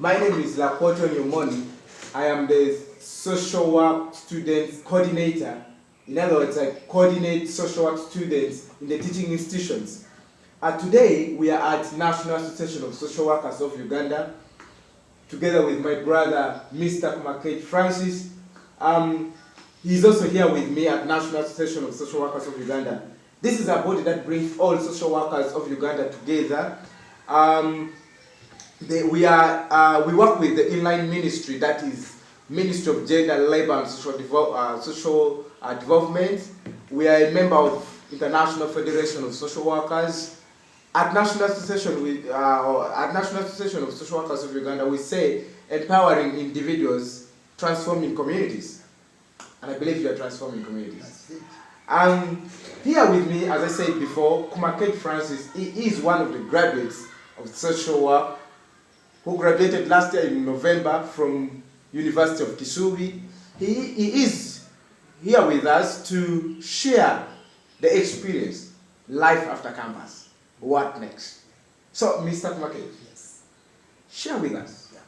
My name is Lapoto Nyomoni. I am the social work student coordinator. In other words, I coordinate social work students in the teaching institutions. Today, we are at National Association of Social Workers of Uganda, together with my brother, Mr. Kumakej Francis. He's also here with me at National Association of Social Workers of Uganda. This is a body that brings all social workers of Uganda together. We work with the inline ministry, that is Ministry of Gender, Labor and Social Development. We are a member of International Federation of Social Workers. At National Association of Social Workers of Uganda, we say empowering individuals, transforming communities. And I believe you are transforming communities. Here with me, as I said before, Kumakej Francis. He is one of the graduates of social work who graduated last year in November from University of Kisubi. He is here with us to share the experience, life after campus. What next? So, Mr. Kumakej, yes, share with us. Yeah.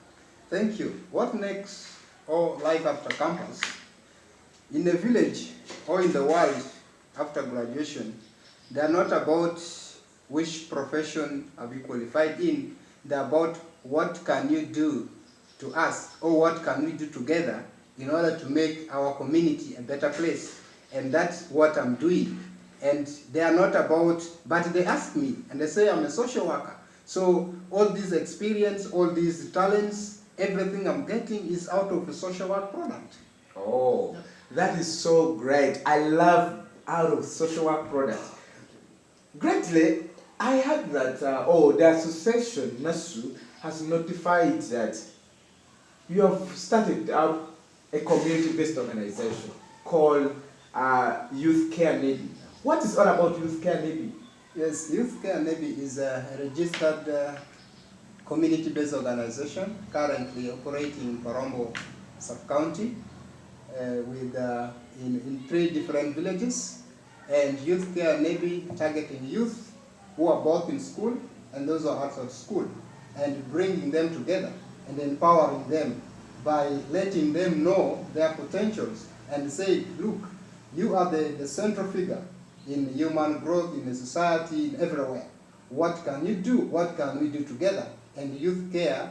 Thank you. What next, or life after campus? In the village or in the world after graduation, they are not about which profession have you qualified in. They're about what can you do to us, or what can we do together in order to make our community a better place. And that's what I'm doing. And they are not about, but they ask me, and they say I'm a social worker. So all this experience, all these talents, everything I'm getting is out of a social work product. Oh, that is so great. I love out of social work product. Greatly, I heard that, the association, NASUW, has notified that you have started up a community-based organization called Youthcare Nebbi. What is all about Youthcare Nebbi? Yes, Youthcare Nebbi is a registered community-based organization currently operating in Porombo sub-county in 3 different villages. And Youthcare Nebbi targeting youth who are both in school and those who are out of school, and bringing them together and empowering them by letting them know their potentials and say, look, you are the central figure in human growth, in the society, in everywhere. What can you do? What can we do together? And youth care,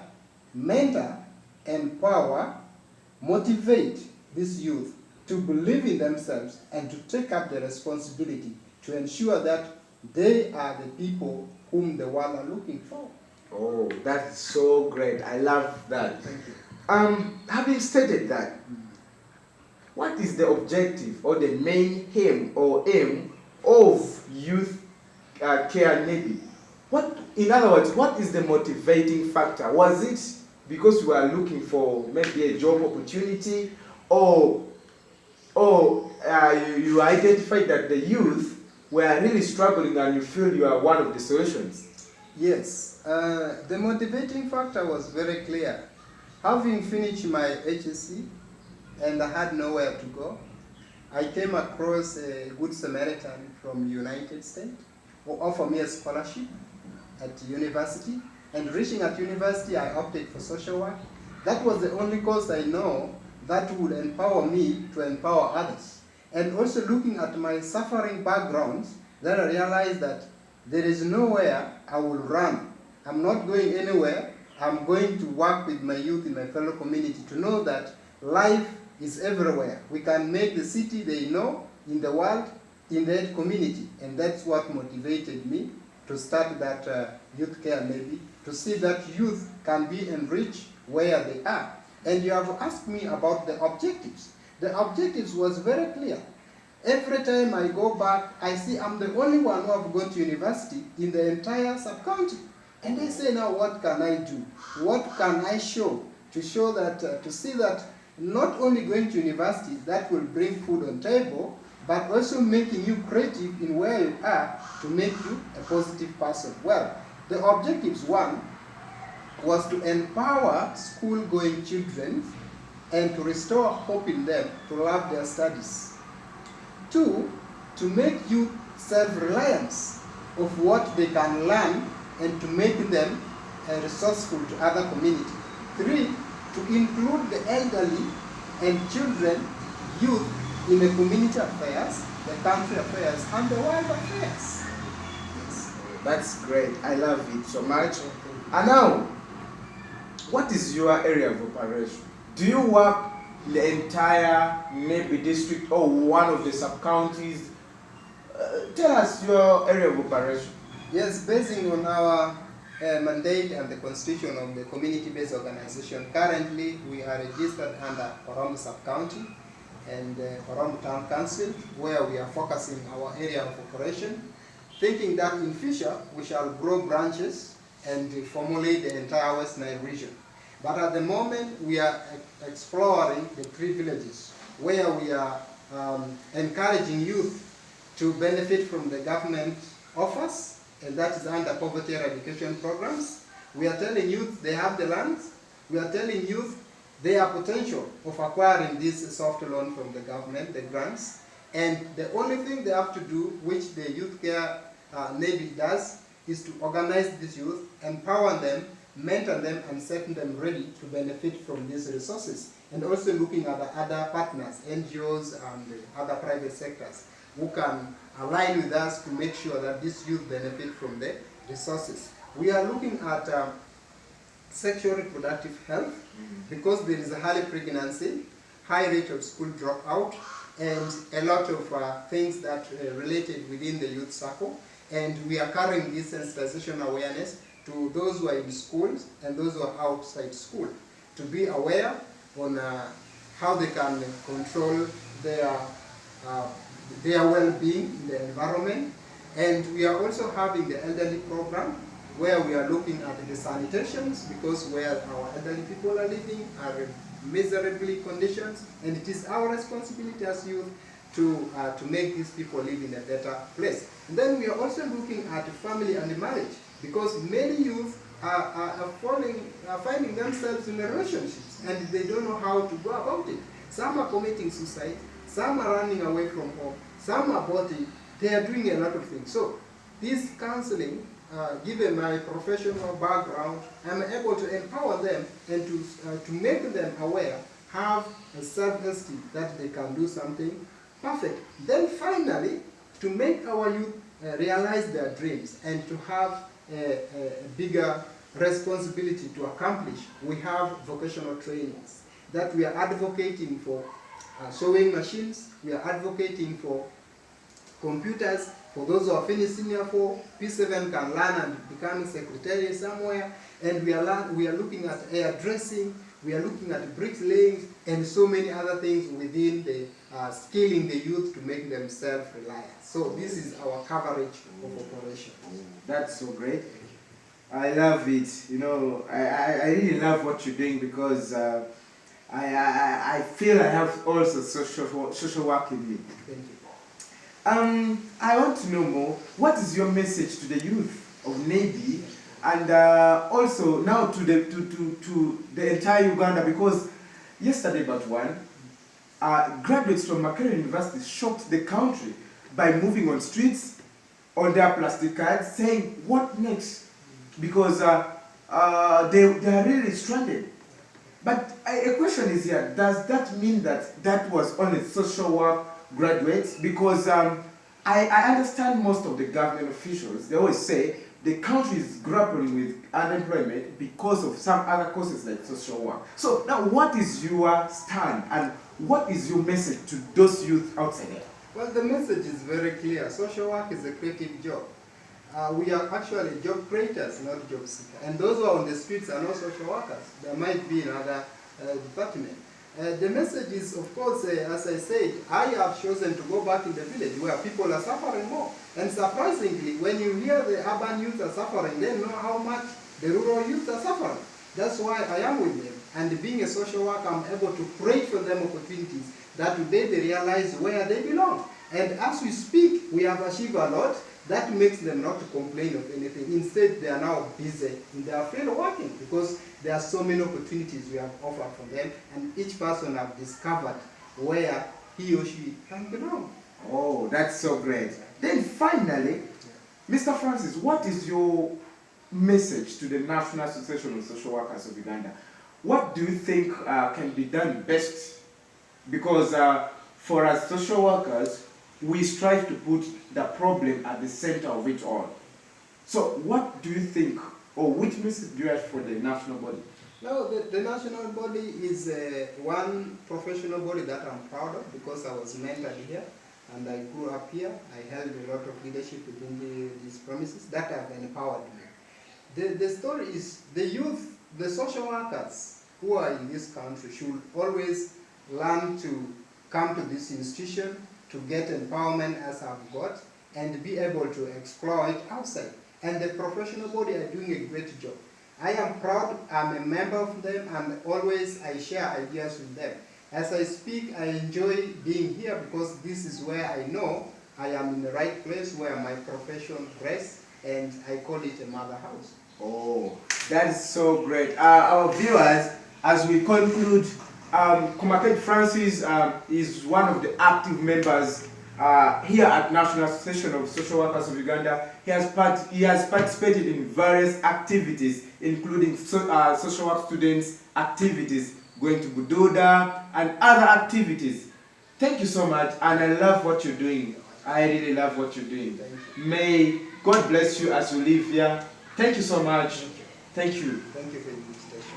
mentor, empower, motivate these youth to believe in themselves and to take up the responsibility to ensure that they are the people whom the world are looking for. Oh, that's so great. I love that. Thank you. Having stated that, what is the objective or the main aim of Youth Care Nebbi? In other words, what is the motivating factor? Was it because you are looking for maybe a job opportunity, or you identified that the youth were really struggling and you feel you are one of the solutions? Yes, the motivating factor was very clear. Having finished my HSC and I had nowhere to go, I came across a good Samaritan from United States who offered me a scholarship at university. And reaching at university, I opted for social work. That was the only course I know that would empower me to empower others. And also looking at my suffering background, then I realized that there is nowhere I will run. I'm not going anywhere. I'm going to work with my youth in my fellow community to know that life is everywhere. We can make the city they know in the world, in that community. And that's what motivated me to start that Youthcare Nebbi, to see that youth can be enriched where they are. And you have asked me about the objectives. The objectives was very clear. Every time I go back, I see I'm the only one who have gone to university in the entire sub-county. And they say, now what can I do? What can I show? To show that, to see that not only going to university, that will bring food on table, but also making you creative in where you are to make you a positive person. Well, the objectives, one, was to empower school-going children and to restore hope in them to love their studies. 2, to make youth self-reliance of what they can learn and to make them resourceful to other community. 3, to include the elderly and children, youth in the community affairs, the country affairs, and the world affairs. Yes. That's great. I love it so much. And now, what is your area of operation? Do you work in the entire Nebbi district or one of the sub-counties? Tell us your area of operation. Yes, based on our mandate and the constitution of the community-based organization, currently we are registered under Horom Sub-County and Horom Town Council, where we are focusing our area of operation, thinking that in future we shall grow branches and formulate the entire West Nile region. But at the moment we are exploring the privileges, where we are encouraging youth to benefit from the government offers, and that is under poverty eradication programs. We are telling youth they have the lands. We are telling youth their potential of acquiring this soft loan from the government, the grants. And the only thing they have to do, which the Youthcare Nebbi does, is to organize these youth, empower them, mentor them, and set them ready to benefit from these resources. And also looking at the other partners, NGOs and other private sectors, who can align with us to make sure that these youth benefit from the resources. We are looking at sexual reproductive health, because there is a high pregnancy, high rate of school dropout, and a lot of things that related within the youth circle. And we are carrying this sensitization awareness to those who are in schools and those who are outside school, to be aware on how they can control their well-being in the environment. And we are also having the elderly program, where we are looking at the sanitations, because where our elderly people are living are in miserably conditions, and it is our responsibility as youth to make these people live in a better place. And then we are also looking at family and marriage, because many youth are finding themselves in relationships and they don't know how to go about it. Some are committing suicide, some are running away from home, some are aborting. They are doing a lot of things. So this counseling, given my professional background, I'm able to empower them and to make them aware, have a self-esteem that they can do something perfect. Then finally, to make our youth realize their dreams and to have a bigger responsibility to accomplish, we have vocational trainings that we are advocating for. Sewing machines, we are advocating for computers. For those who are finished senior 4, P7 can learn and become secretary somewhere. And we are looking at hairdressing, we are looking at bricklaying, and so many other things within the scaling the youth to make them self-reliant. So this is our coverage of operation. That's so great. I love it. You know, I really love what you're doing, because I feel I have also social work in me. Thank you. I want to know more. What is your message to the youth of Nebbi, and also now to the entire Uganda? Because yesterday, but one graduates from Makerere University shocked the country by moving on streets on their plastic cards, saying, "What next?" Because they are really stranded. But a question is here: does that mean that was only social work graduates? Because I understand most of the government officials, they always say the country is grappling with unemployment because of some other causes like social work. So now, what is your stand and what is your message to those youth outside there? Well, the message is very clear. Social work is a creative job. We are actually job creators, not job seekers. And those who are on the streets are not social workers. There might be another department. The message is, of course, as I said, I have chosen to go back in the village where people are suffering more. And surprisingly, when you hear the urban youth are suffering, they know how much the rural youth are suffering. That's why I am with them. And being a social worker, I'm able to create for them opportunities that today they realize where they belong. And as we speak, we have achieved a lot. That makes them not to complain of anything. Instead, they are now busy in their field working, because there are so many opportunities we have offered for them, and each person have discovered where he or she can belong. Oh, that's so great. Then finally, Mr. Francis, what is your message to the National Association of Social Workers of Uganda? what do you think can be done best? Because for us social workers, we strive to put the problem at the center of it all. So what do you think, or which message do you have for the national body? No, the national body is one professional body that I'm proud of because I was mentored here and I grew up here. I held a lot of leadership within these premises that have empowered me. The story is the youth, the social workers who are in this country should always learn to come to this institution to get empowerment as I've got and be able to explore it outside. And the professional body are doing a great job. I am proud, I'm a member of them, and always I share ideas with them. As I speak, I enjoy being here because this is where I know I am in the right place where my profession rests, and I call it a mother house. Oh, that is so great. Our viewers, as we conclude, Kumakej Francis is one of the active members here at National Association of Social Workers of Uganda. He has participated in various activities, including social work students' activities, going to Bududa, and other activities. Thank you so much, and I love what you're doing. I really love what you're doing. May God bless you as you live here. Thank you so much. Thank you. Thank you for the invitation.